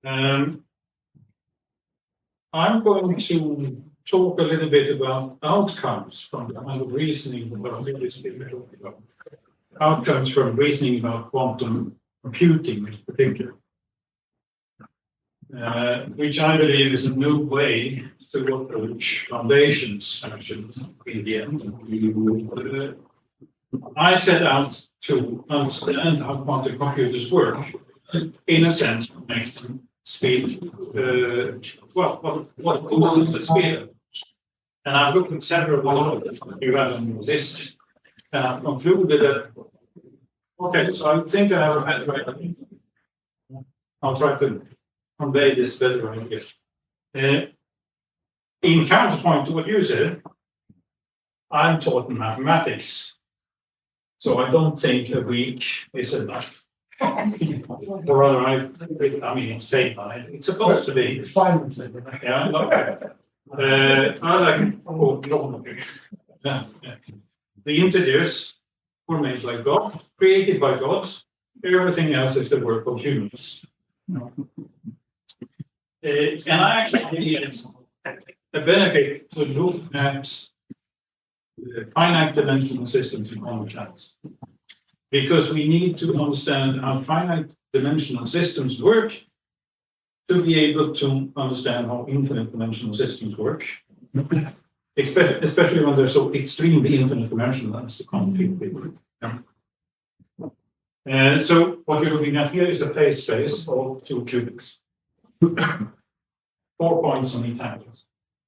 I'm going to talk a little bit about outcomes from the kind of reasoning about outcomes from reasoning about quantum computing in particular, which I believe is a new way to approach foundations, actually, in the end. I set out to understand how quantum computers work, in a sense, what makes them speed, what causes the speed. And I've looked at several models that you have on your list, and I've concluded that, okay, so I think I have a better right. I'll try to convey this better right here. In counterpoint to what you said, I'm taught in mathematics, so I don't think a week is enough. Or rather, I mean, it's fake, it's supposed to be. Yeah, I like the integers were made by God, created by God. Everything else is the work of humans. And I actually think it's a benefit to look at finite dimensional systems in quantum mechanics, because we need to understand how finite dimensional systems work to be able to understand how infinite dimensional systems work, especially when they're so extremely infinite dimensional as the quantum field theory. So what you're looking at here is a phase space of 2 qubits, 4 points on each axis.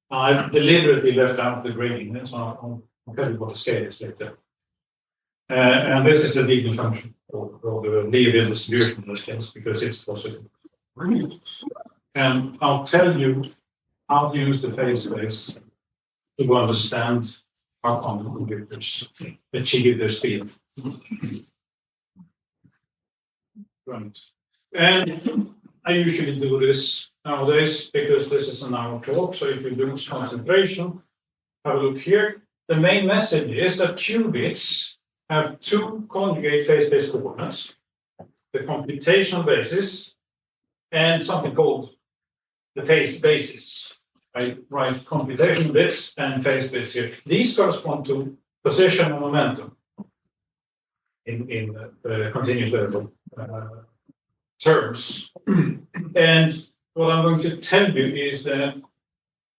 I've deliberately left out the grading, so I'll tell you what the scale is later. And this is a leading function, or the Liouville distribution in this case, because it's positive. And I'll tell you how to use the phase space to understand how quantum computers achieve their speed. Right. And I usually do this nowadays because this is an hour talk, so if you lose concentration, have a look here. The main message is that qubits have 2 conjugate phase-space coordinates, the computational basis, and something called the phase basis. I write computational bits and phase bits here. These correspond to position and momentum in continuous variable terms. And what I'm going to tell you is that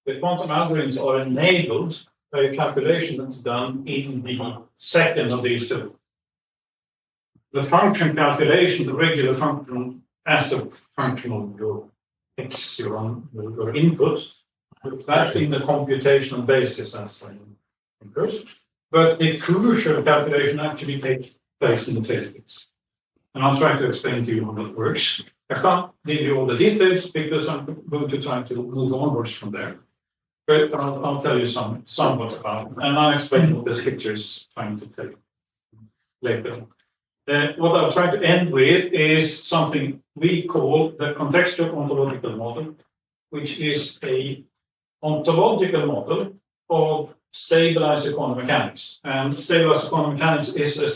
the quantum algorithms are enabled by a calculation that's done in the second of these 2. The function calculation, the regular function as a function of your x, your input, that's in the computational basis as first. But the crucial calculation actually takes place in the phase bits. And I'll try to explain to you how that works. I can't give you all the details because I'm going to try to move onwards from there. But I'll tell you somewhat about it. And I'll explain what this picture is trying to tell you later. What I'll try to end with is something we call the contextual ontological model, which is a ontological model of stabilized quantum mechanics. And stabilized quantum mechanics is a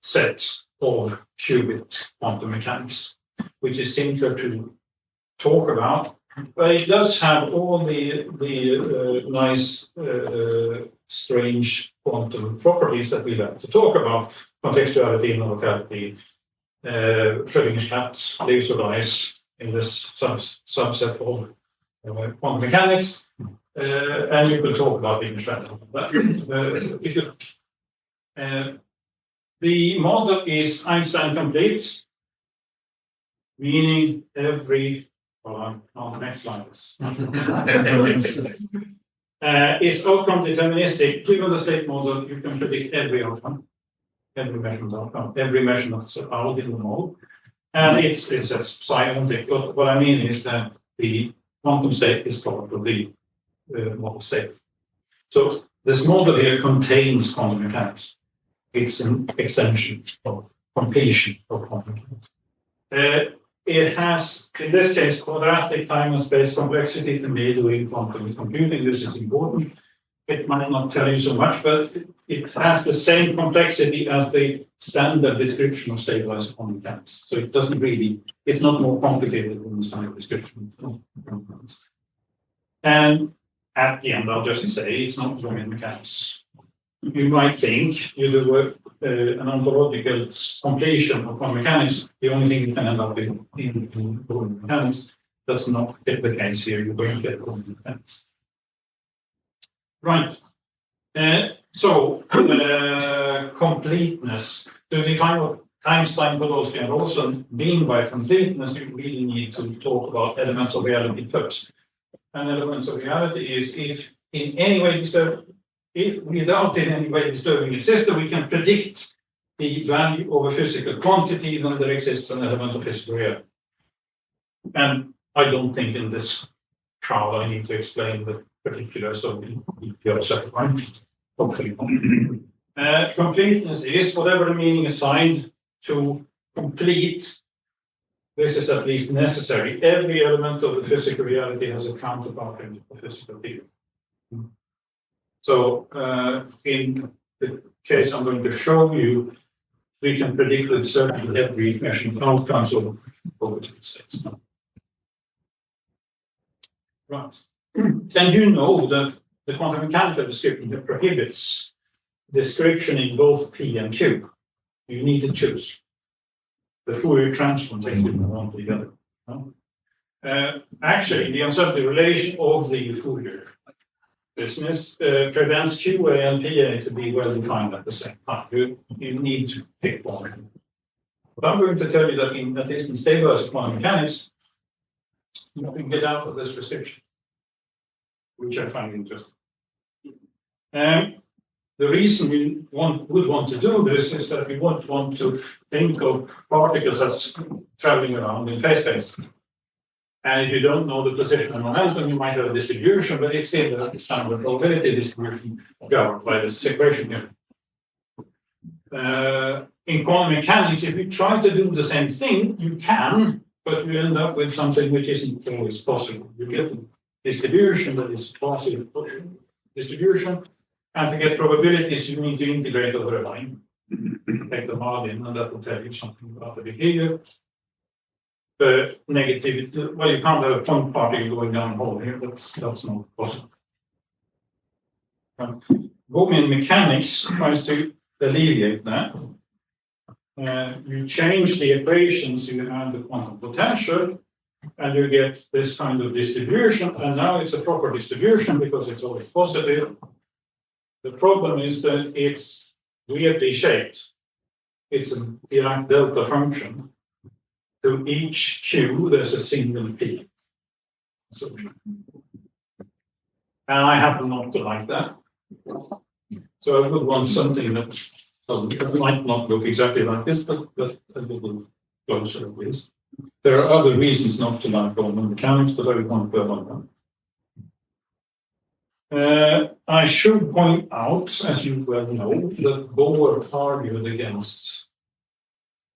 subset of qubit quantum mechanics, which is simpler to talk about, but it does have all the nice, strange quantum properties that we like to talk about: contextuality, non-locality, Schrödinger's cat, lives or dies in this subset of quantum mechanics, and you will talk about that. If you look. The model is Einstein complete, meaning every, on the next slide. It's outcome deterministic. Given the state model, you can predict every outcome, every measurement outcome, every measurement out in the model. And it's a scientific. What I mean is that the quantum state is part of the model state. So this model here contains quantum mechanics. It's an extension of completion of quantum mechanics. It has, in this case, quadratic time and space complexity to be doing quantum computing. This is important it might not tell you so much, but it has the same complexity as the standard description of stabilized quantum mechanics. So it doesn't really, it's not more complicated than the standard description of quantum mechanics. And at the end, I'll just say it's not Goyal mechanics. You might think you do an ontological completion of quantum mechanics, the only thing you can end up in Goyal mechanics. That's not the case here. You're going to get Goyal mechanics. Right. Completeness. To define what Einstein, Podolsky, and Larsson mean by completeness, you really need to talk about elements of reality first. And elements of reality is if without in any way disturbing a system, we can predict the value of a physical quantity, then there exists an element of physical reality. And I don't think in this crowd I need to explain the particulars of the EPR settlement. Hopefully. Completeness is whatever the meaning assigned to complete. This is at least necessary. Every element of the physical reality has a counterpart in the physical field. So in the case I'm going to show you, we can predict with certainty every measurement outcomes of probability states. Right. And you know that the quantum mechanical description prohibits description in both P and Q. You need to choose. The Fourier transform takes one together. Actually, the uncertainty relation of the Fourier business prevents QA and PA to be well defined at the same time. You need to pick one. But I'm going to tell you that at least in stabilized quantum mechanics, you can get out of this restriction, which I find interesting. The reason we would want to do this is that we won't want to think of particles as traveling around in phase space. And if you don't know the position and momentum, you might have a distribution, but it's still a standard probability distribution governed by this equation here. In quantum mechanics, if you try to do the same thing, you can, but you end up with something which isn't always possible. You get a distribution that is positive distribution. And to get probabilities, you need to integrate over a line, take the margin, and that will tell you something about the behavior. The negativity, well, you can't have a point particle going down the hole here, that's not possible. Goyal mechanics tries to alleviate that. You change the equations, you have the quantum potential, and you get this kind of distribution, and now it's a proper distribution because it's always positive. The problem is that it's weirdly shaped. It's a Dirac delta function. To each Q, there's a single P. And I happen not to like that. So I would want something that might not look exactly like this, but a little closer at least. There are other reasons not to like quantum mechanics, but I won't go on them. I should point out, as you well know, that Bohr argued against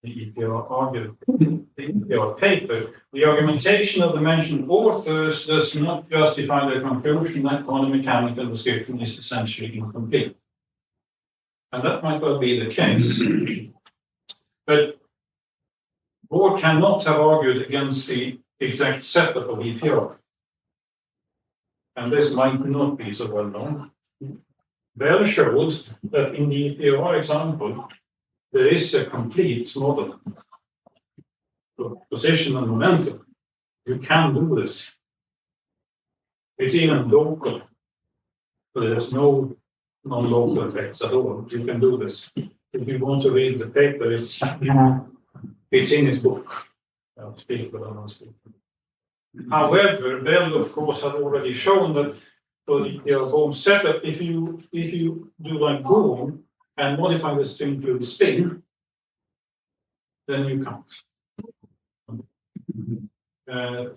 the EPR paper. The argumentation of the mentioned authors does not justify the conclusion that quantum mechanical description is essentially incomplete. And that might well be the case. But Bohr cannot have argued against the exact setup of EPR. And this might not be so well known. Bell showed that in the EPR example, there is a complete model. So position and momentum. You can do this. It's even local. So there's no non-local effects at all. You can do this. If you want to read the paper, it's in his book. I'll speak, but I don't speak. However, Bell, of course, had already shown that for the Bohm setup, if you do like Bohm and modify this to include spin, then you can't.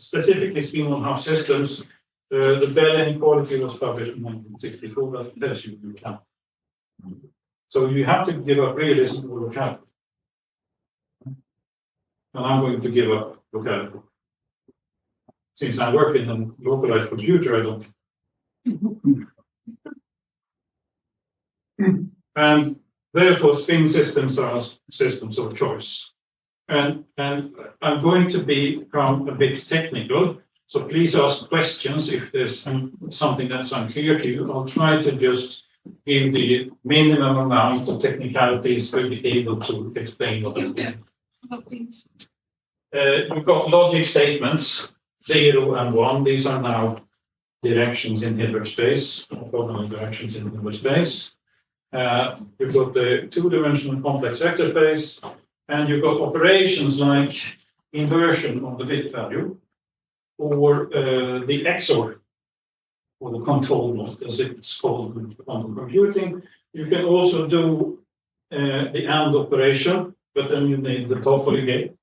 Specifically, spin on half systems, the Bell inequality was published in 1964. That tells you can. So you have to give up realism or locality. And I'm going to give up locality. Since I work in a localized computer, I don't. And therefore, spin systems are systems of choice. And I'm going to become a bit technical, so please ask questions if there's something that's unclear to you. I'll try to just give the minimum amount of technicalities to be able to explain what I'm doing. You've got logic statements, 0 and 1. These are now directions in Hilbert space, orthogonal directions in Hilbert space. You've got the two-dimensional complex vector space, and you've got operations like inversion of the bit value, or the XOR, or the control mode, as it's called in quantum computing. You can also do the AND operation, but then you need the Toffoli gate,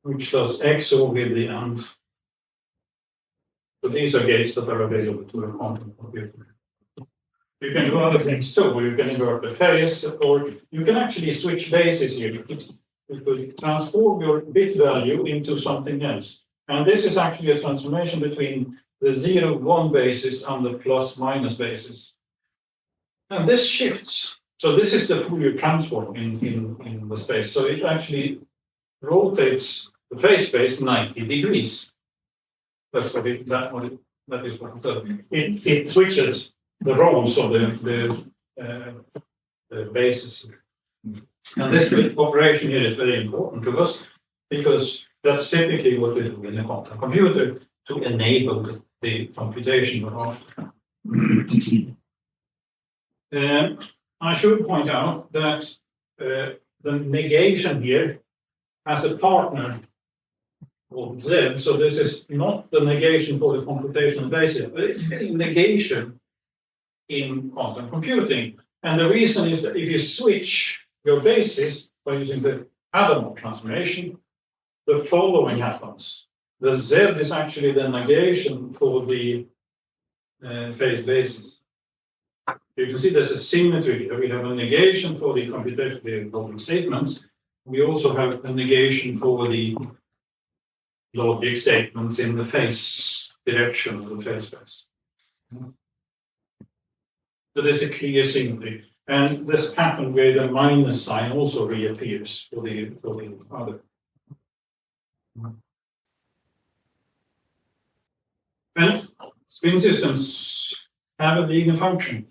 which does XOR with the AND. So these are gates that are available to a quantum computer. You can do other things too. You can invert the phase, or you can actually switch bases here. You could transform your bit value into something else. And this is actually a transformation between the 0-1 basis and the plus-minus basis. And this shifts. So this is the Fourier transform in the space. So it actually rotates the phase space 90 degrees. That's what that is what it does. It switches the roles of the bases here. And this operation here is very important to us because that's typically what we do in a quantum computer to enable the computation of. I should point out that the negation here has a partner called Z, so this is not the negation for the computational basis, but it's a negation in quantum computing. And the reason is that if you switch your basis by using the Hadamard transformation, the following happens. The Z is actually the negation for the phase basis. You can see there's a symmetry here. We have a negation for the computation, the logic statements. We also have a negation for the logic statements in the phase direction of the phase space. So there's a clear symmetry. And this pattern where the minus sign also reappears for the other. And spin systems have a eigenfunction.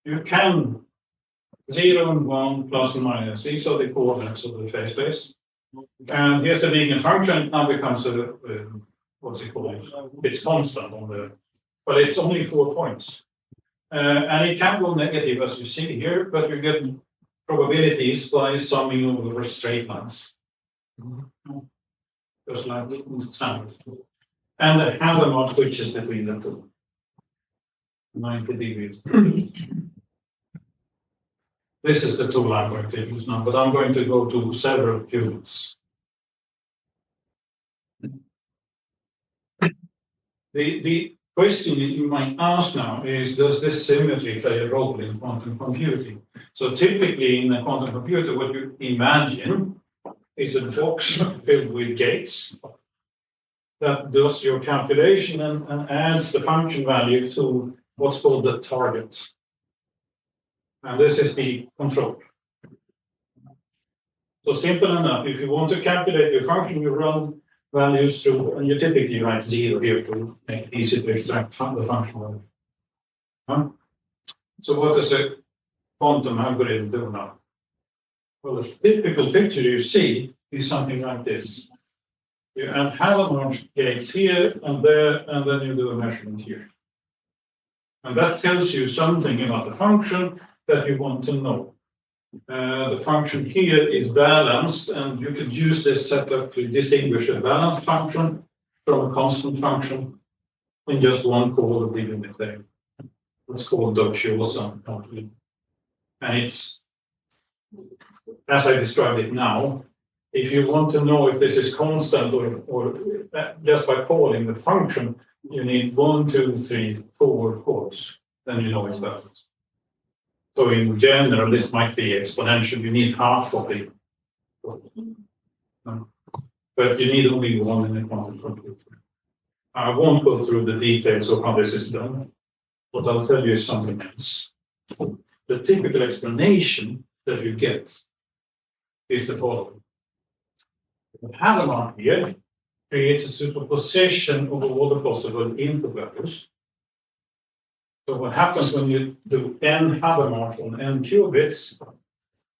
You can 0 and 1 plus and minus. These are the coordinates of the phase space. And here's the eigenfunction. It now becomes a what's it called? It's constant on the, but it's only 4 points. And it can go negative as you see here, but you get probabilities by summing over straight lines. Just like standard. And the Hadamard switches between the two. 90 degrees. This is the tool I'm going to use now, but I'm going to go to several qubits. The question you might ask now is, does this symmetry play a role in quantum computing? So typically in a quantum computer, what you imagine is a box filled with gates that does your calculation and adds the function value to what's called the target. And this is the control. So simple enough, if you want to calculate your function, you run values through, and you typically write 0 here to make it easy to extract from the function value. So what does a quantum algorithm do now? Well, the typical picture you see is something like this. You add Hadamard gates here and there, and then you do a measurement here. And that tells you something about the function that you want to know. The function here is balanced, and you could use this setup to distinguish a balanced function from a constant function in just one call of the unit there. It's called Dodge-Olson. And it's, as I described it now, if you want to know if this is constant or just by calling the function, you need 1, 2, 3, 4 calls. Then you know it's balanced. So in general, this might be exponential. You need half of it. But you need only one in a quantum computer. I won't go through the details of how this is done. What I'll tell you is something else. The the typical explanation that you get is the following. The Hadamard here creates a superposition of all the possible input values. So what happens when you do n Hadamard on n qubits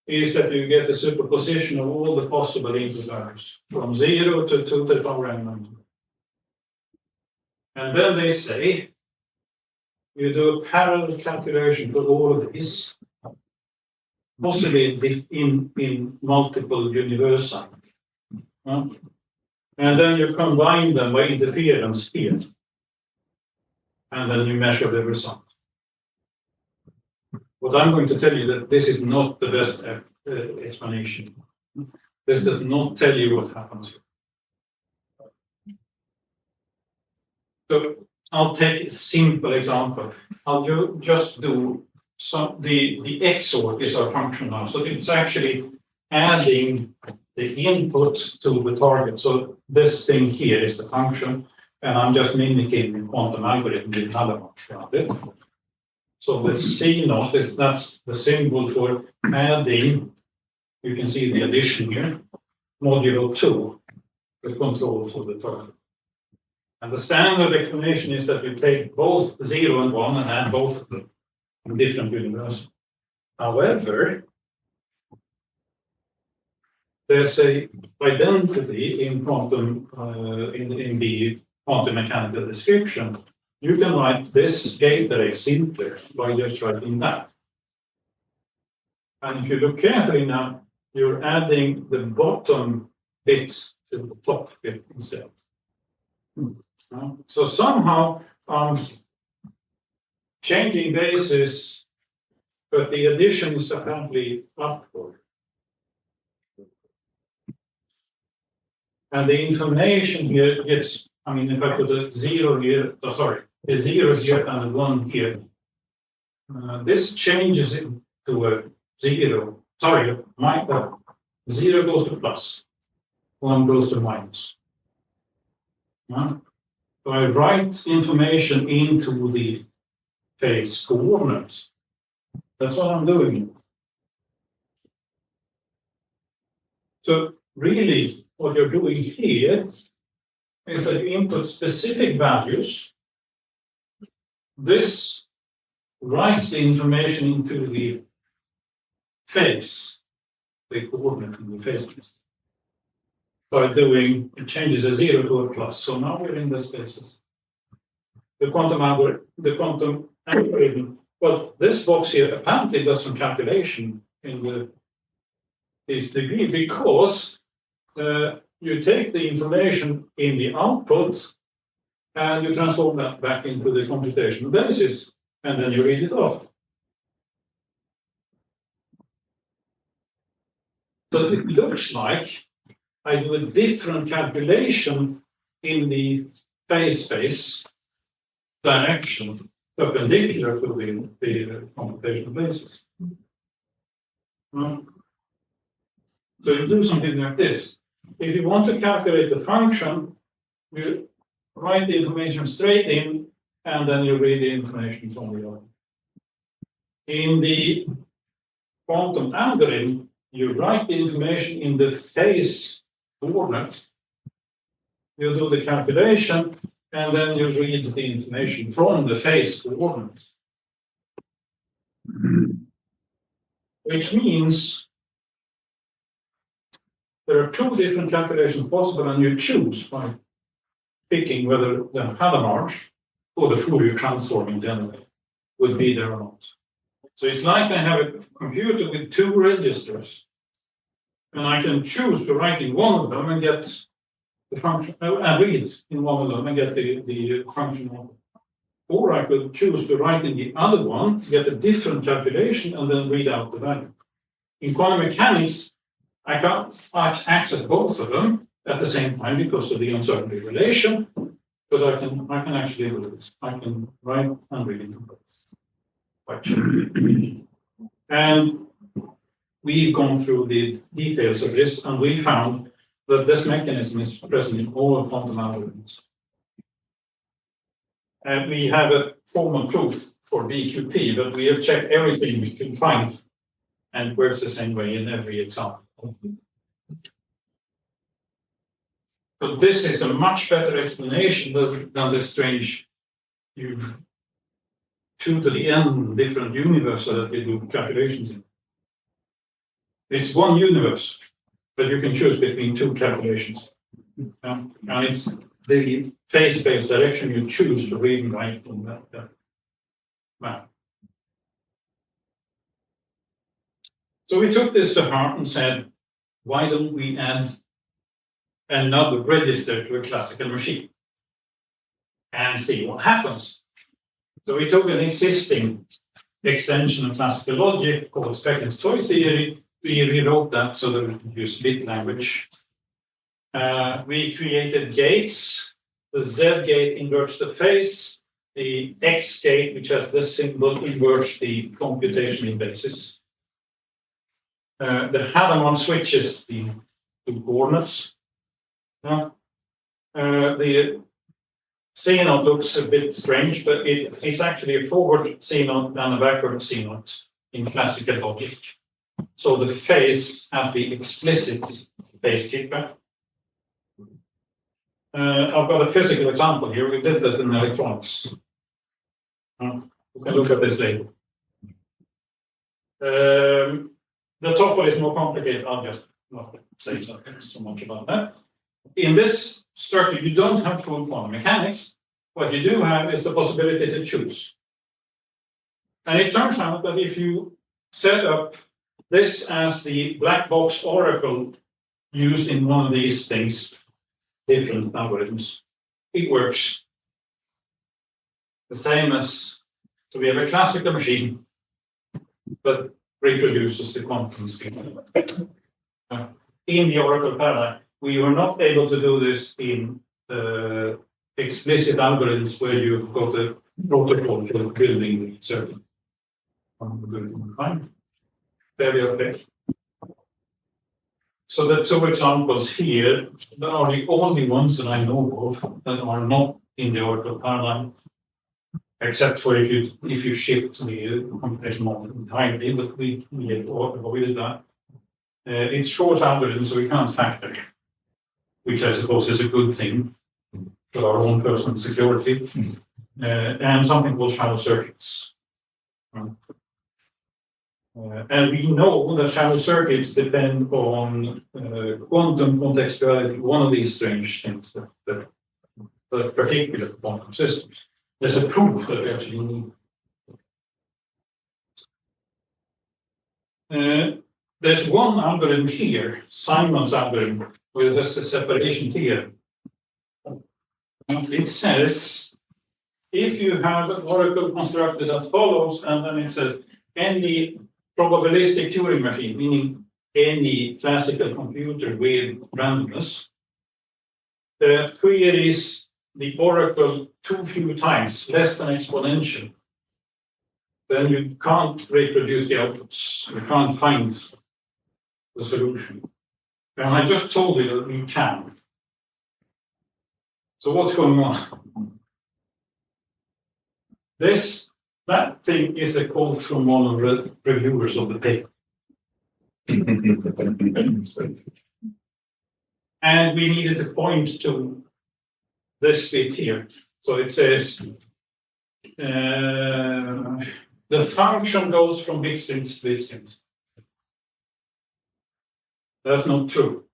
is that you get a superposition of all the possible input values from 0 to 2 to the power n. And then they say you do a parallel calculation for all of these, possibly in multiple universa. And then you combine them by interference here. And then you measure the result. What I'm going to tell you that this is not the best explanation. This does not tell you what happens. So I'll take a simple example. I'll just do the XOR is our function now. So it's actually adding the input to the target. So this thing here is the function, and I'm just mimicking the quantum algorithm with Hadamard around it. So the C naught that's the symbol for adding. You can see the addition here, modulo 2, the control for the target. And the standard explanation is that you take both 0 and 1 and add both of them in different universes. However, there's a identity in quantum in the quantum mechanical description. You can write this gate array simpler by just writing that. And if you look carefully now, you're adding the bottom bit to the top bit instead. So somehow changing basis, but the addition is apparently upward. And the information here gets, I mean, if I put a 0 here, a 0 here and a 1 here, this changes it to a 0. Sorry, 0 goes to plus, 1 goes to minus. So I write information into the phase coordinates. That's what I'm doing. So really, what you're doing here is that you input specific values. This writes the information into the phase, the coordinate in the phase space. By doing, it changes a 0 to a plus. So now we're in the spaces. The quantum algorithm, well, this box here apparently does some calculation in this degree because you take the information in the output and you transform that back into the computational basis, and then you read it off. So it looks like I do a different calculation in the phase space direction perpendicular to the computational basis. So you do something like this. If you want to calculate the function, you write the information straight in, and then you read the information from the other. In the quantum algorithm, you write the information in the phase coordinate, you do the calculation, and then you read the information from the phase coordinate. Which means there are two different calculations possible, and you choose by picking whether the Hadamard or the Fourier transform in general would be there or not. So it's like I have a computer with two registers, and I can choose to write in one of them and get the function, and read in one of them and get the function. Or I could choose to write in the other one, get a different calculation, and then read out the value. In quantum mechanics, I can't access both of them at the same time because of the uncertainty relation, but I can actually do this. I can write and read them both. And we've gone through the details of this, and we found that this mechanism is present in all quantum algorithms. And we have a formal proof for BQP, but we have checked everything we can find, and it works the same way in every example. But this is a much better explanation than the strange you've two to the n different universe that we do calculations in. It's one universe, but you can choose between two calculations. And it's the phase-based direction you choose to read and write on that map. So we took this to heart and said, why don't we add another register to a classical machine and see what happens? So we took an existing extension of classical logic called Speck's toy theory. We rewrote that so that we could use bit language. We created gates. The Z gate inverts the phase. The X gate, which has this symbol, inverts the computational basis. The Hadamard switches the coordinates. The C0 looks a bit strange, but it's actually a forward C0 and a backward C0 in classical logic. So the phase has the explicit phase kickback. I've got a physical example here. We did that in electronics. We can look at this later. The TOEFL is more complicated. I'll just not say so much about that. In this structure, you don't have full quantum mechanics. What you do have is the possibility to choose. And it turns out that if you set up this as the black box oracle used in one of these things, different algorithms, it works. The same as, so we have a classical machine, but reproduces the quantum scheme. In the oracle paradigm, we were not able to do this in explicit algorithms where you've got a protocol for building certain algorithm. Very okay. So the two examples here are the only ones that I know of that are not in the oracle paradigm, except for if you shift the computation model entirely, but we have avoided that. It's short algorithms, so we can't factor, which I suppose is a good thing for our own personal security, and something called shallow circuits. And we know that shallow circuits depend on quantum contextuality, one of these strange things that particular quantum systems. There's a proof that we actually need. There's one algorithm here, Simon's algorithm, where there's a separation theorem. It says, if you have an oracle constructed that follows, and then it says, any probabilistic Turing machine, meaning any classical computer with randomness, that queries the oracle too few times, less than exponential, then you can't reproduce the outputs. You can't find the solution. And I just told you that we can. So what's going on? That thing is a quote from one of the reviewers of the paper. And we needed to point to this bit here. So it says the function goes from bit strings to bit strings. That's not true.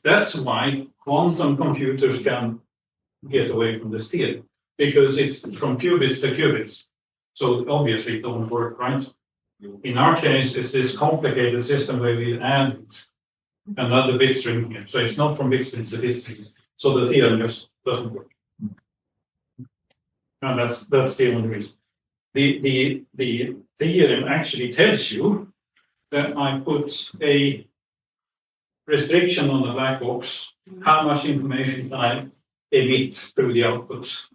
That's why quantum computers can get away from this theory, because it's from qubits to qubits. So obviously it don't work, right? In our case, it's this complicated system where we add another bit string here. So it's not from bit strings to bit strings. So the theorem just doesn't work. And that's the only reason. The theorem actually tells you that I put a restriction on the black box, how much information can I emit through the outputs.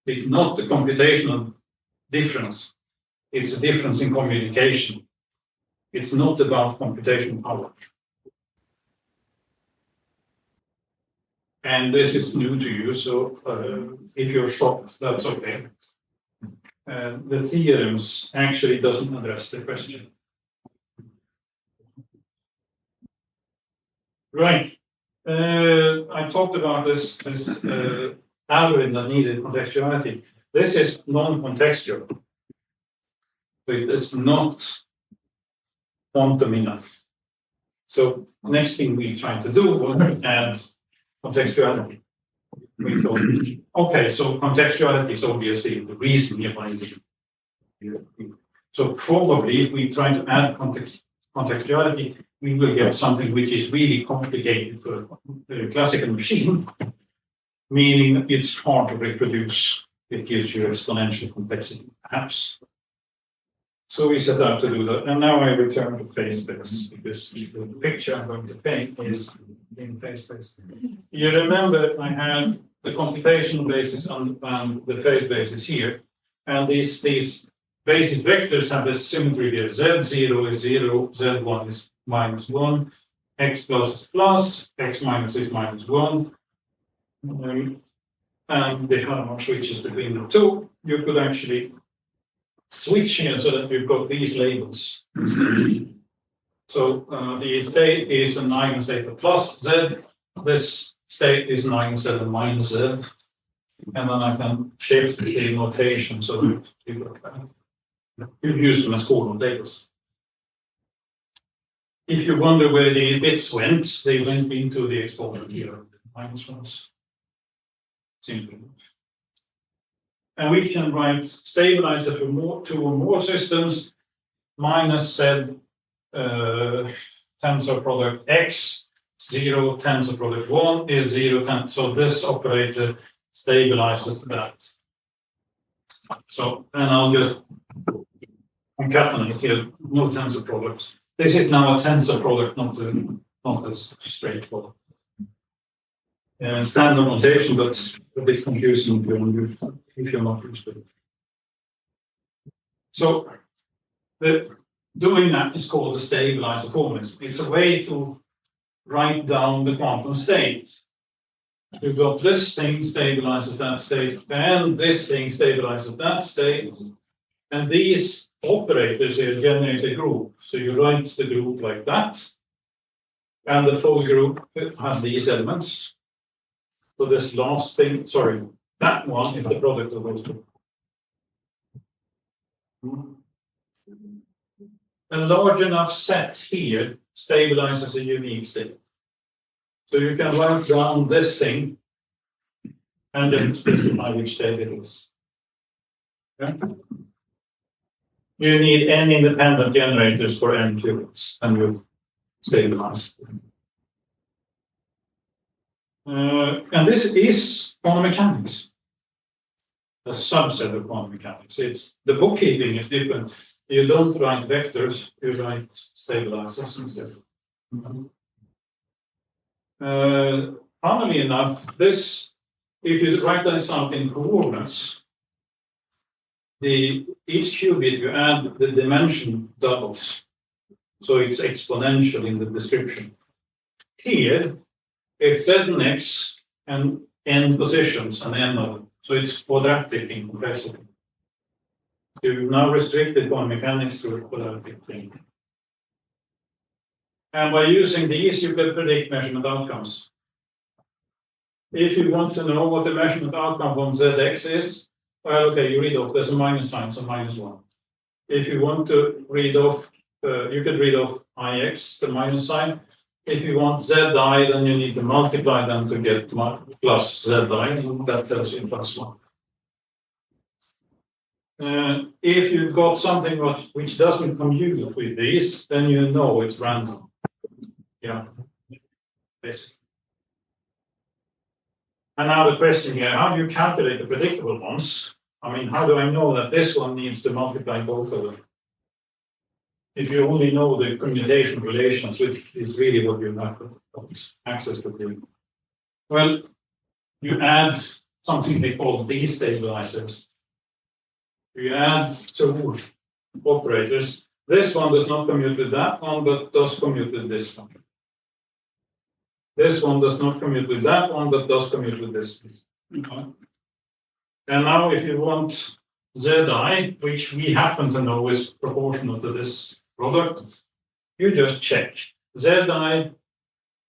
It's not the computational difference. It's a difference in communication. It's not about computational power. And this is new to you, so if you're shocked, that's okay. the theorems actually doesn't address the question. Right. I talked about this algorithm that needed contextuality. This is non-contextual. It's not quantum enough. So next thing we try to do was add contextuality. We thought, okay, so contextuality is obviously the reason behind it. So probably if we try to add contextuality, we will get something which is really complicated for a classical machine, meaning it's hard to reproduce. It gives you exponential complexity, perhaps. So we set out to do that, and now I return to phase space because the picture I'm going to paint is in phase space. You remember I had the computational basis and the phase basis here, and these basis vectors have this symmetry here. Z0 is 0, Z1 is -1, x plus is plus, x minus is -1. And the Harald switches between the two. You could actually switch here so that we've got these labels. So the state is an eigenstate of plus Z. This state is an eigenstate of minus Z. And then I can shift the notation so that you use them as coordinate labels. If you wonder where the bits went, they went into the exponent here, minus ones. Simple. And we can write stabilizer for two or more systems minus Z tensor product X, 0 tensor product 1 is 0 so this operator stabilizes that. So, and I'll just concatenate here, no tensor products. This is now a tensor product, not a straight product. Standard notation, but a bit confusing if you're not used to it. So doing that is called a stabilizer formalism. It's a way to write down the quantum state. You've got this thing stabilizes that state, and this thing stabilizes that state, and these operators here generate a group. So you write the group like that, and the full group has these elements. So this last thing, sorry, that one is the product of those two. A large enough set here stabilizes a unique state. So you can write down this thing and then specify which state it is. Okay? You need n independent generators for n qubits, and you've stabilized. And this is quantum mechanics, a subset of quantum mechanics. It's the bookkeeping is different. You don't write vectors, you write stabilizers instead. Funnily enough, this, if you write this out in coordinates, each qubit you add the dimension doubles, so it's exponential in the description. Here, it's Z and X and n positions and n of them, so it's quadratic in complexity. You've now restricted quantum mechanics to a quadratic thing. And by using these, you can predict measurement outcomes. If you want to know what the measurement outcome from ZX is, well, okay, you read off, there's a minus sign, so -1. If you want to read off, you can read off IX, the minus sign. If you want ZI, then you need to multiply them to get plus ZI, and that tells you +1. If you've got something which doesn't commute with these, then you know it's random. Yeah, basically. And now the question here, how do you calculate the predictable ones? I mean, how do I know that this one needs to multiply both of them? If you only know the commutation relations, which is really what you have access to. Well, you add something they call destabilizers. You add two operators. This one does not commute with that one, but does commute with this one. This one does not commute with that one, but does commute with this. Okay. And now if you want Zi, which we happen to know is proportional to this product, you just check. Zi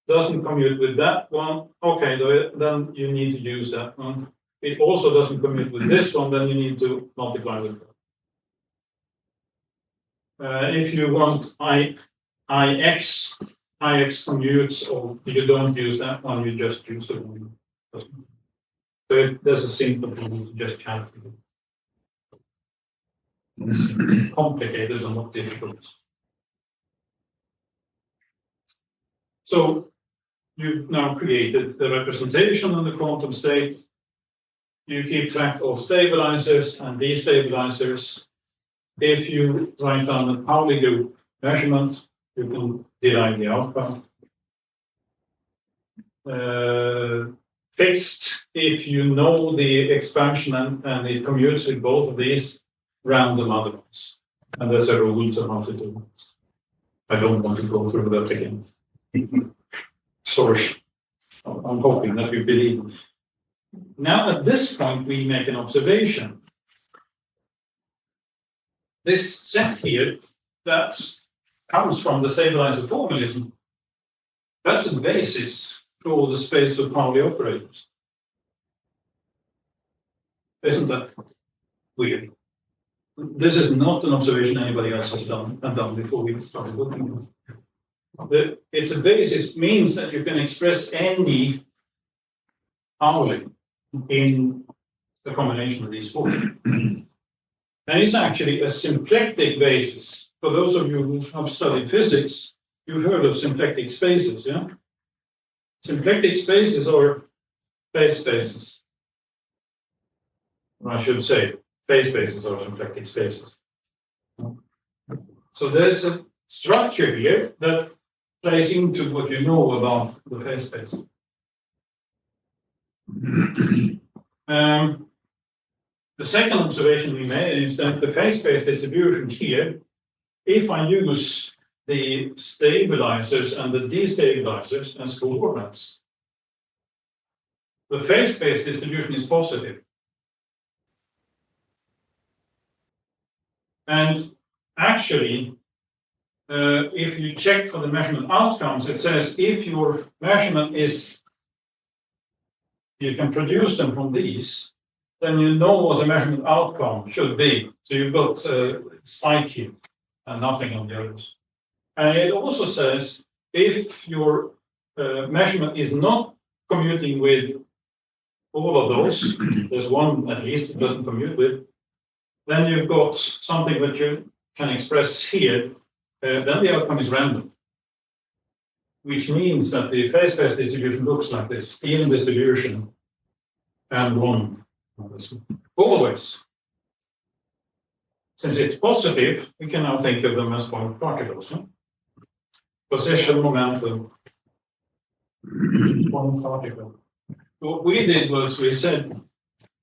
doesn't commute with that one. Okay, then you need to use that one. It also doesn't commute with this one, then you need to multiply with that. If you want Ix commutes, or you don't use that one, you just use the one. So there's a simple thing to just calculate. It's complicated and not difficult. So you've now created the representation on the quantum state. You keep track of stabilizers and destabilizers. If you write down a Pauli group measurement, you can derive the outcome. Fixed, if you know the expansion and it commutes with both of these, random other ones. And there's a rule to how to do it. I don't want to go through that again. Sorry. I'm hoping that you believe me. Now, at this point, we make an observation. This set here, that comes from the stabilizer formalism. That's a basis for the space of Pauli operators. Isn't that weird? This is not an observation anybody else has done before we started looking at it. It's a basis, means that you can express any Pauli in the combination of these four. And it's actually a symplectic basis. For those of you who have studied physics, you've heard of symplectic spaces, yeah? Symplectic spaces are phase spaces. Or I should say, phase spaces are symplectic spaces. So there's a structure here that plays into what you know about the phase space. The second observation we made is that the phase space distribution here, if I use the stabilizers and the destabilizers as coordinates, the phase space distribution is positive. And actually, if you check for the measurement outcomes, it says if your measurement is, you can produce them from these, then you know what the measurement outcome should be. So you've got a spike here and nothing on the others. And it also says if your measurement is not commuting with all of those, there's one at least it doesn't commute with, then you've got something that you can express here, then the outcome is random. Which means that the phase space distribution looks like this, even distribution and one. Always. Since it's positive, we can now think of them as point particles. Huh? Position, momentum, point particle. What we did was we said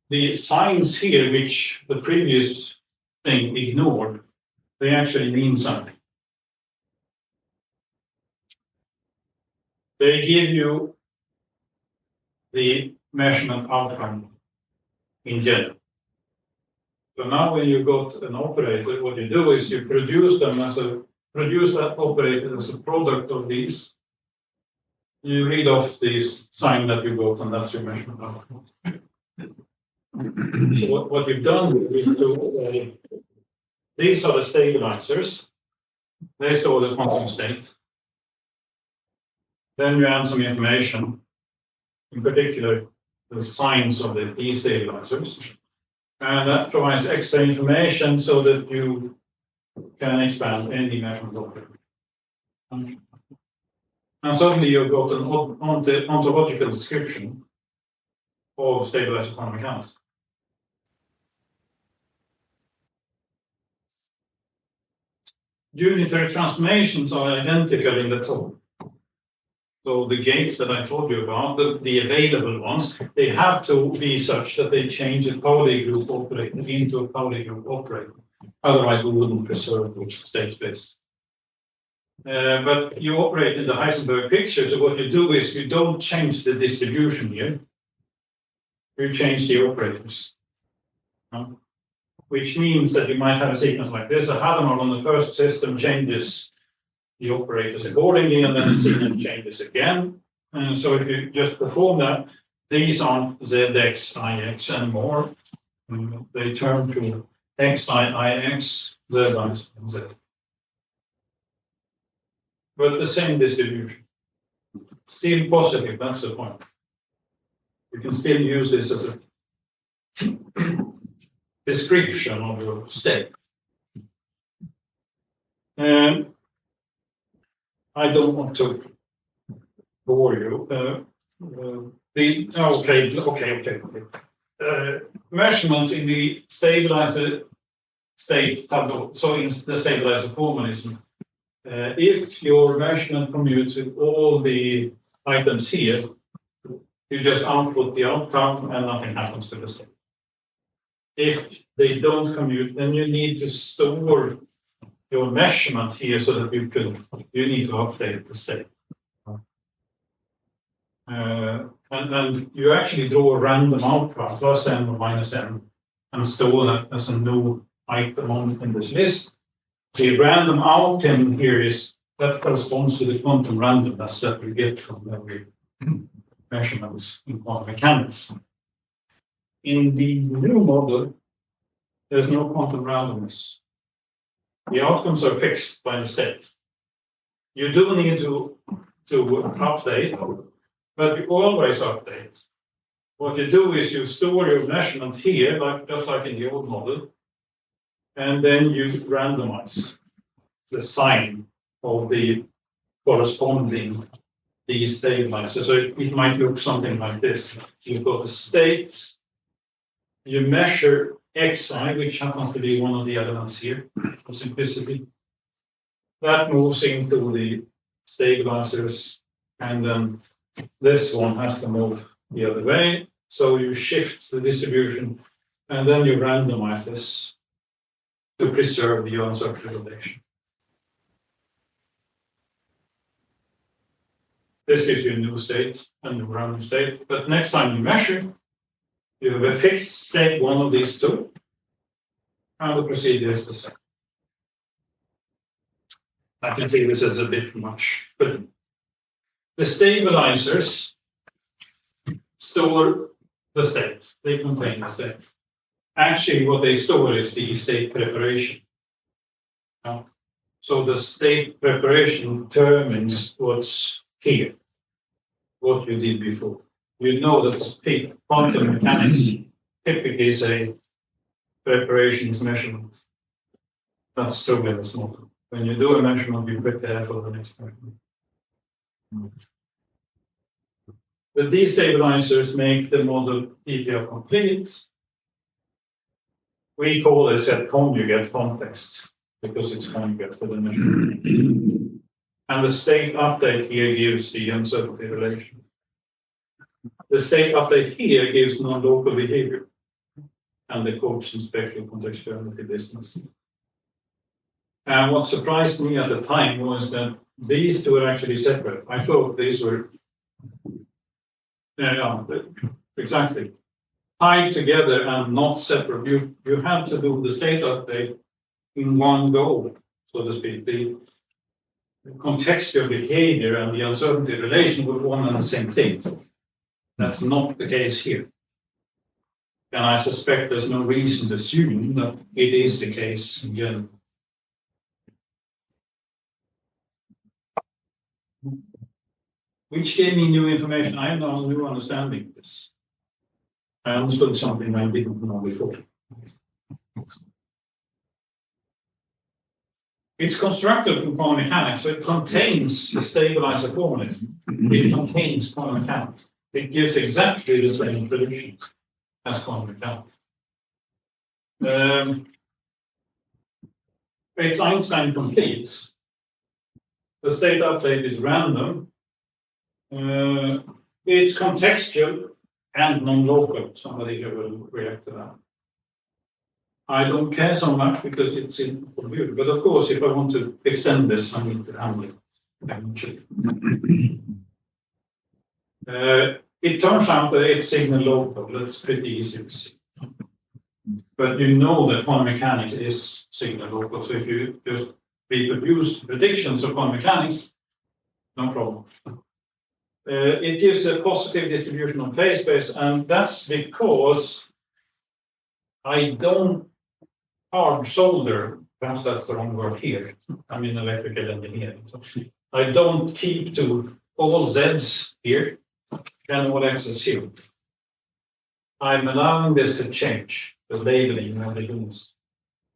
the signs here, which the previous thing ignored, they actually mean something. They give you the measurement outcome in general. So now when you got an operator, what you do is you produce them as produce that operator as a product of these. You read off this sign that you got, and that's your measurement outcome. So what you've done is these are the stabilizers. They store the quantum state. Then you add some information, in particular the signs of the destabilizers. And that provides extra information so that you can expand any measurement operator. And suddenly you've got an ontological description of stabilized quantum mechanics. Unitary transformations are identical in the top. So the gates that I told you about, the available ones, they have to be such that they change a Pauli group operator into a Pauli group operator. Otherwise, we wouldn't preserve the state space. But you operate in the Heisenberg picture, so what you do is you don't change the distribution here. You change the operators. which means that you might have a sequence like this. A Hadamard on the first system changes the operators accordingly, and then the sequence changes again. And so if you just perform that, these aren't ZX, IX anymore. They turn to XI, IX, ZI, and Z. But the same distribution. Still positive, that's the point. You can still use this as a description of your state. And I don't want to bore you. Measurements in the stabilizer state tableau, so in the stabilizer formalism, if your measurement commutes with all the items here, you just output the outcome and nothing happens to the state. If they don't commute, then you need to store your measurement here so that you need to update the state. And you actually draw a random outcome, plus n or minus n, and store that as a new item in this list. The random outcome here that corresponds to the quantum randomness that we get from every measurements in quantum mechanics. In the new model, there's no quantum randomness. The outcomes are fixed by the state. You do need to update, but you always update. What you do is you store your measurement here, just like in the old model, and then you randomize the sign of the corresponding destabilizer. So it might look something like this. You've got a state, you measure xi, which happens to be one of the elements here, for simplicity. That moves into the stabilizers, and then this one has to move the other way. So you shift the distribution, and then you randomize this to preserve the uncertainty relation. This gives you a new state and a random state, but next time you measure, you have a fixed state, one of these two, and the procedure is the same. I can see this as a bit much, but the stabilizers store the state, they contain the state. Actually, what they store is the state preparation. So the state preparation determines what's here, what you did before. You know that quantum mechanics typically say preparations measurement. That's true in this model. When you do a measurement, you prepare for the next measurement. The destabilizers make the model EPR complete. We call this a conjugate context because it's conjugate to the measurement. And the state update here gives the uncertainty relation. The state update here gives non-local behavior and the quotient spectral contextuality distance. And what surprised me at the time was that these two are actually separate. I thought these were exactly tied together and not separate. You have to do the state update in one go, so to speak. The contextual behavior and the uncertainty relation were one and the same thing. That's not the case here. And I suspect there's no reason to assume that it is the case in general. Which gave me new information. I have no new understanding of this. I understood something I didn't know before. It's constructed from quantum mechanics, so it contains the stabilizer formalism. It contains quantum mechanics. It gives exactly the same predictions as quantum mechanics. It's Einstein complete. The state update is random. It's contextual and non-local. Somebody here will react to that. I don't care so much because it's in computer. But of course, if I want to extend this, I need to handle it. It turns out that it's signal local. That's pretty easy to see. But you know that quantum mechanics is signal local. So if you just reproduce predictions of quantum mechanics, no problem. It gives a positive distribution on phase space, and that's because I don't hard solder, perhaps that's the wrong word here. I'm in electrical engineering. So I don't keep to all Z's here and all X's here. I'm allowing this to change, the labeling of the units.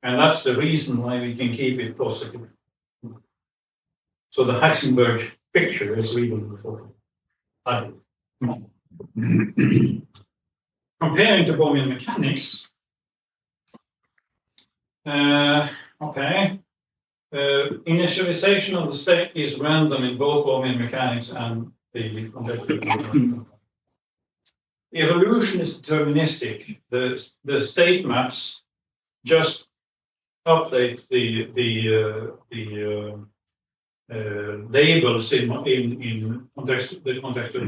And that's the reason why we can keep it positive. So the Heisenberg picture is really important. Comparing to Bohmian mechanics, initialization of the state is random in both Bohmian mechanics and the contextual. Evolution is deterministic. The state maps just update the labels in the contextual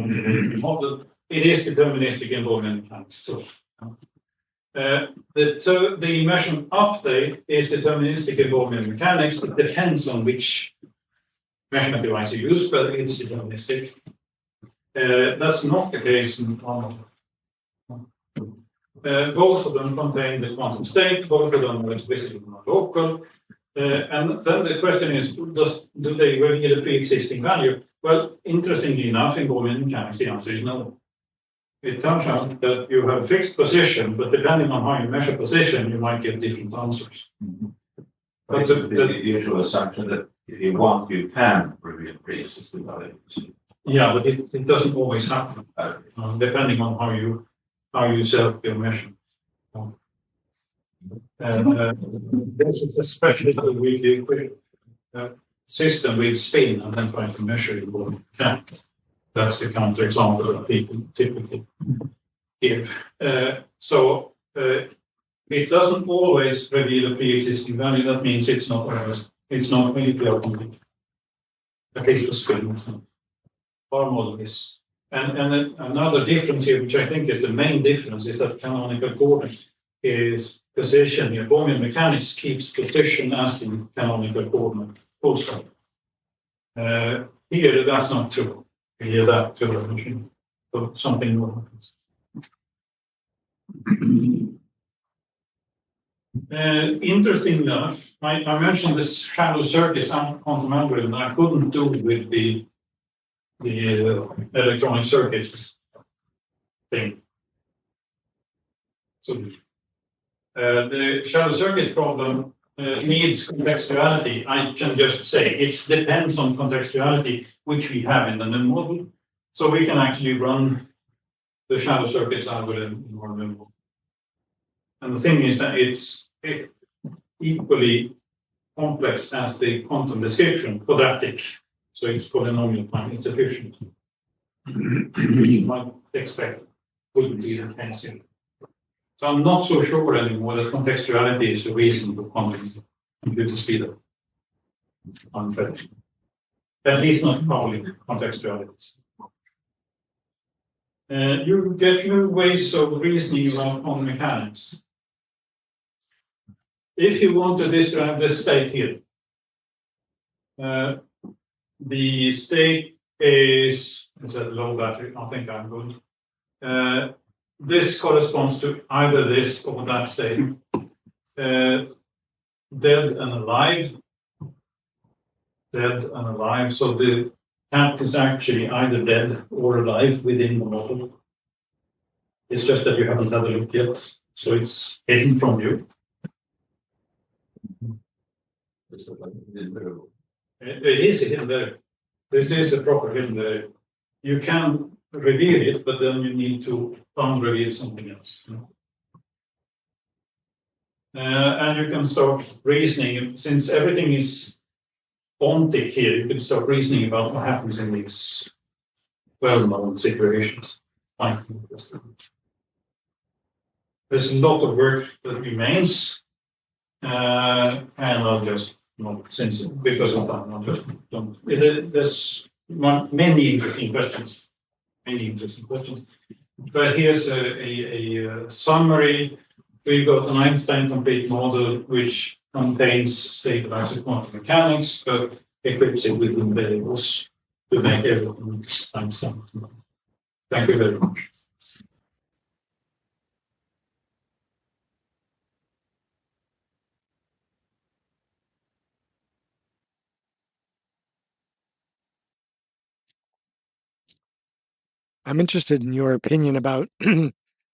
model. It is deterministic in Bohmian mechanics too. The measurement update is deterministic in Bohmian mechanics. It depends on which measurement device you use, but it's deterministic. That's not the case in quantum. Both of them contain the quantum state, both of them are explicitly local. And then the question is, do they reveal a pre-existing value? Well, interestingly enough, in Bohmian mechanics, the answer is no. It turns out that you have fixed position, but depending on how you measure position, you might get different answers. That's the usual assumption that if you want, you can reveal pre-existing values. Yeah, but it doesn't always happen, depending on how you set up your measurement. This is especially with the system with spin and then trying to measure it. That's the counterexample that people typically give. It doesn't always reveal a pre-existing value. That means it's not really complete. At least for spin, it's not. Our model is. And another difference here, which I think is the main difference, is that canonical coordinate is position. Your Bohmian mechanics keeps position as the canonical coordinate. Full stop. Here, that's not true. Here, that true. So something more happens. Interesting enough, I mentioned this shallow circuits and quantum algorithm. I couldn't do with the electronic circuits thing. So the shallow circuit problem needs contextuality. I can just say it depends on contextuality, which we have in the NIM model. So we can actually run the shallow circuits algorithm in our NIM model. And the thing is that it's equally complex as the quantum description, quadratic. So it's polynomial time, it's efficient. Which you might expect wouldn't be the case here. So I'm not so sure anymore that contextuality is the reason for quantum computer speed up. Unfair. At least not probably contextuality. You get new ways of reasoning about quantum mechanics. If you want to describe this state here, the state is at low battery. I think I'm good. This corresponds to either this or that state. Dead and alive. Dead and alive. So the cat is actually either dead or alive within the model. It's just that you haven't had a look yet. So it's hidden from you. It is a hidden variable. This is a proper hidden variable. You can reveal it, but then you need to unreveal something else. And you can start reasoning, since everything is ontic here, you can start reasoning about what happens in these well-known situations. There's a lot of work that remains, and I'll just, because of that, I'll just don't. There's many interesting questions. But here's a summary. we've got an Einstein complete model which contains stabilized quantum mechanics, but equips it with variables to make everything Einstein. Thank you very much. I'm interested in your opinion about to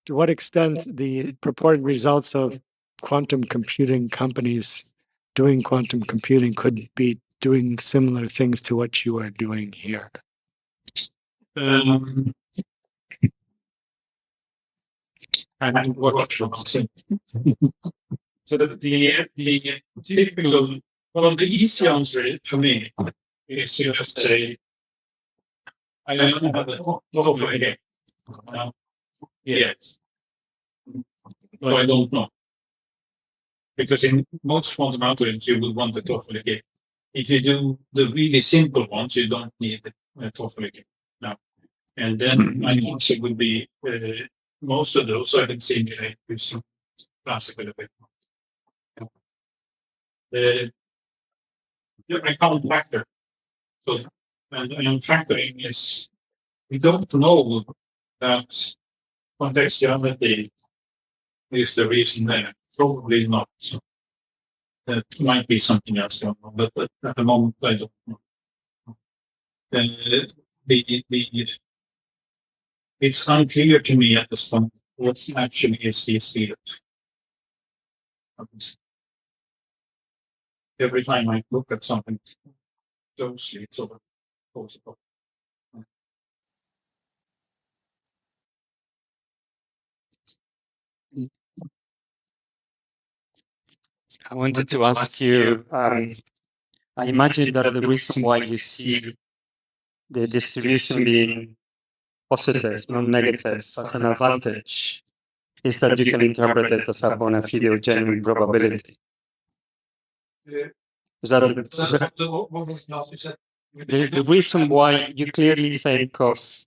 what extent the purported results of quantum computing companies doing quantum computing could be doing similar things to what you are doing here. And what should I say? So the typical, well, the easy answer for me is to just say, I don't have a lot for again. Yes. No, I don't know. Because in most quantum algorithms, you would want the TOEFL again. If you do the really simple ones, you don't need the TOEFL again. No. And then my answer would be most of those I can simulate with some classical equipment. I can't factor. So, and factoring is, we don't know that contextuality is the reason there. Probably not. So that might be something else going on, but at the moment I don't know. It's unclear to me at this point what actually is the field. Every time I look at something closely, it's sort of possible. I wanted to ask you, I imagine that the reason why you see the distribution being positive, not negative, as an advantage, is that you can interpret it as a bona fide or genuine probability. Is that the reason why you clearly think of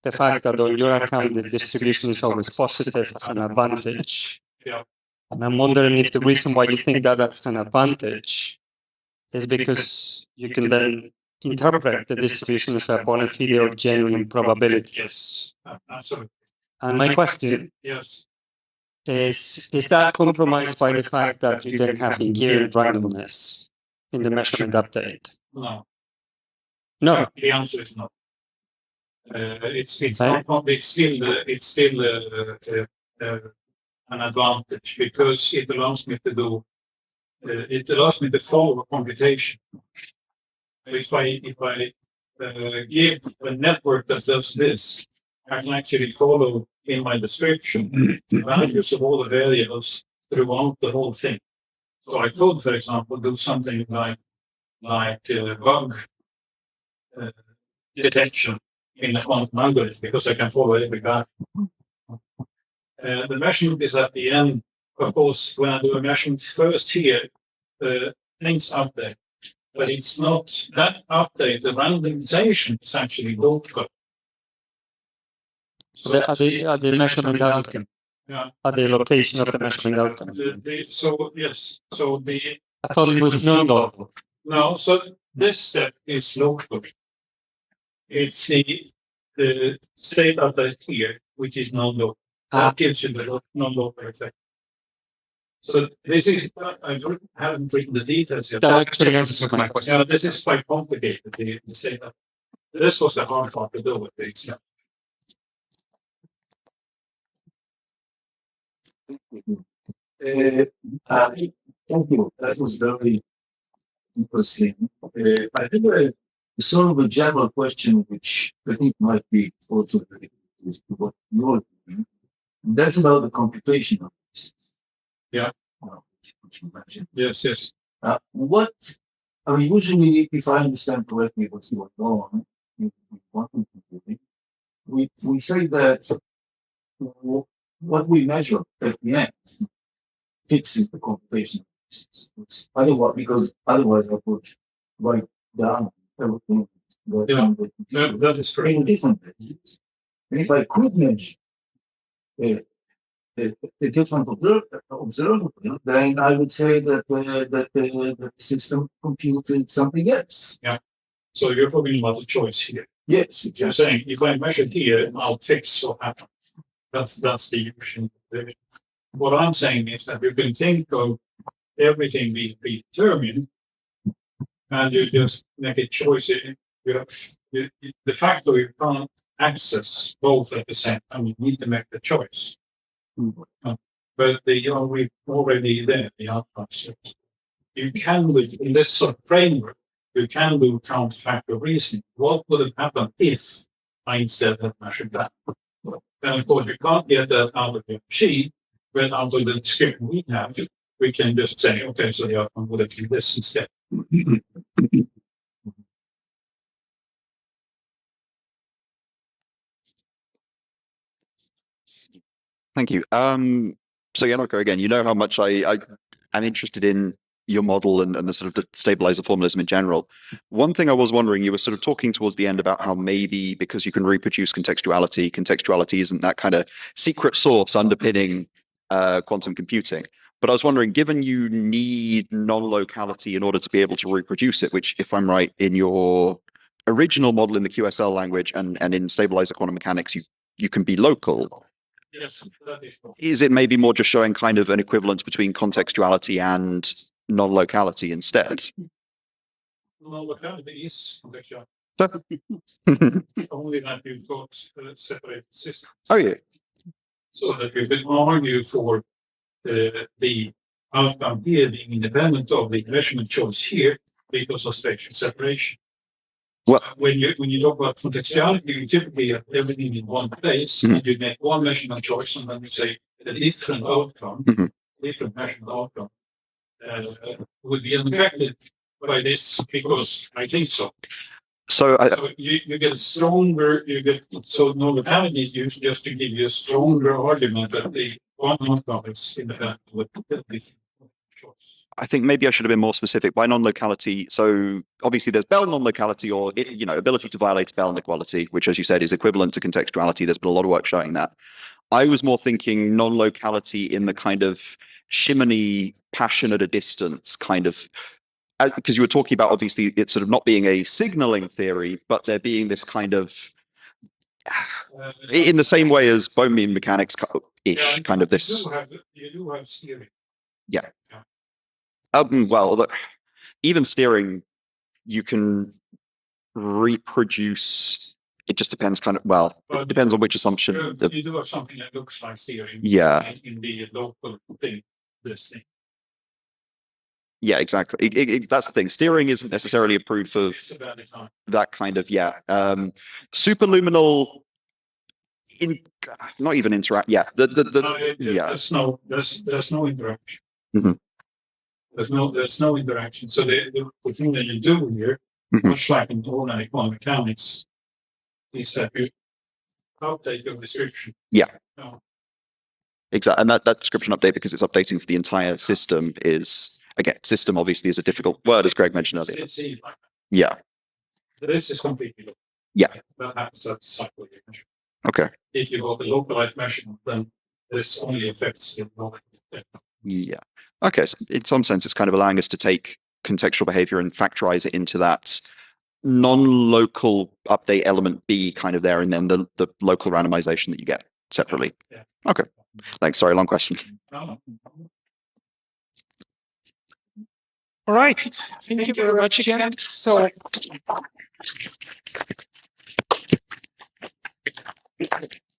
the fact that on your account the distribution is always positive as an advantage? Yeah. And I'm wondering if the reason why you think that that's an advantage is because you can then interpret the distribution as a bona fide or genuine probability. Yes, absolutely. And my question is that compromised by the fact that you then have inherent randomness in the measurement update? No. No. The answer is no. It's not. It's still an advantage because it allows me to do. It allows me to follow a computation. If I give a network that does this, I can actually follow in my description values of all the variables throughout the whole thing. So I could, for example, do something like bug detection in a quantum algorithm because I can follow every value. The measurement is at the end. Of course, when I do a measurement first here, things update, but it's not that update. The randomization is actually local. So are the measurement outcome? Yeah. At the location of the measurement outcome? So yes. So I thought it was non-local. No. So this step is local. It's the state update here, which is non-local. That gives you the non-local effect. So this is, I haven't written the details yet. That actually answers my question. Yeah, this is quite complicated. The state up. This was the hard part to do with this. Yeah. Thank you. That was very interesting. I think sort of a general question, which I think might be also related to what you're doing. That's about the computation of this. Yeah. Which you mentioned. Yes. Yes. What I mean, usually, if I understand correctly, what's going on in quantum computing, we say that what we measure at the end fixes the computation. Otherwise, because otherwise I would write down everything That is correct. in different ways. And if I could measure a different observable, then I would say that the system computed something else. So you're talking about the choice here. Yes, You're exactly. saying if I measure here, I'll fix what happened. That's the usual. What I'm saying is that you can think of everything being predetermined, and you just make a choice. You have the factor you can't access both at the same time. You need to make the choice. But they are already there, the outcomes. You can do in this sort of framework, you can do counterfactual reasoning. What would have happened if I instead had measured that? And of course, you can't get that out of the machine, but out of the description we have, we can just say, okay, so the outcome would have been this instead. Thank you. So Janoko, again, you know how much I'm interested in your model and the sort of the stabilizer formalism in general. One thing I was wondering, you were sort of talking towards the end about how maybe because you can reproduce contextuality isn't that kind of secret sauce underpinning quantum computing. But I was wondering, given you need non-locality in order to be able to reproduce it, which if I'm right, in your original model in the QSL language and in stabilizer quantum mechanics, you can be local. Yes, that is possible. Is it maybe more just showing kind of an equivalence between contextuality and non-locality instead? Non-locality is contextual. So- Only that you've got separate systems. Oh yeah. So that you can argue for the outcome here being independent of the measurement choice here because of spatial separation. Well- When you talk about contextuality, you typically have everything in one place, Mhm. and you make one measurement choice, and then you say a different outcome, Mhm. different measurement outcome would be unaffected by this because I think so. So So you get stronger, so non-locality is used just to give you a stronger argument that the quantum outcome is independent with the different choice. I think maybe I should have been more specific by non-locality. So obviously there's Bell non-locality or ability to violate Bell inequality, which as you said is equivalent to contextuality. There's been a lot of work showing that. I was more thinking non-locality in the kind of shimony passion at a distance kind of, because you were talking about obviously it sort of not being a signaling theory, but there being this kind of, in the same way as bone beam mechanics-ish, kind of this. You do have steering. Well, even steering, you can reproduce. It just depends, kind of. Well, it depends on which assumption. You do have something that looks like steering. Yeah. In the local thing, this thing. Yeah, exactly. That's the thing. Steering isn't necessarily a proof of It's about the time. that kind of superluminal. Not even interact. Yeah, There's no interaction. Mhm. There's no interaction. So the thing that you do here, Mhm. much like in organic quantum mechanics, is that you update your description. Yeah. No. Exactly, and that description update, because it's updating for the entire system, is again, system obviously is a difficult word, as Greg mentioned earlier. It's easy like that. Yeah. This is completely local. Yeah. That happens at the cycle you measure. Okay. If you got the localized measurement, then this only affects the local. Yeah. Okay. So in some sense, it's kind of allowing us to take contextual behavior and factorize it into that non-local update element B kind of there, and then the local randomization that you get separately. Yeah. Okay. Thanks. Sorry, long question. No. All right. Thank you very much again. So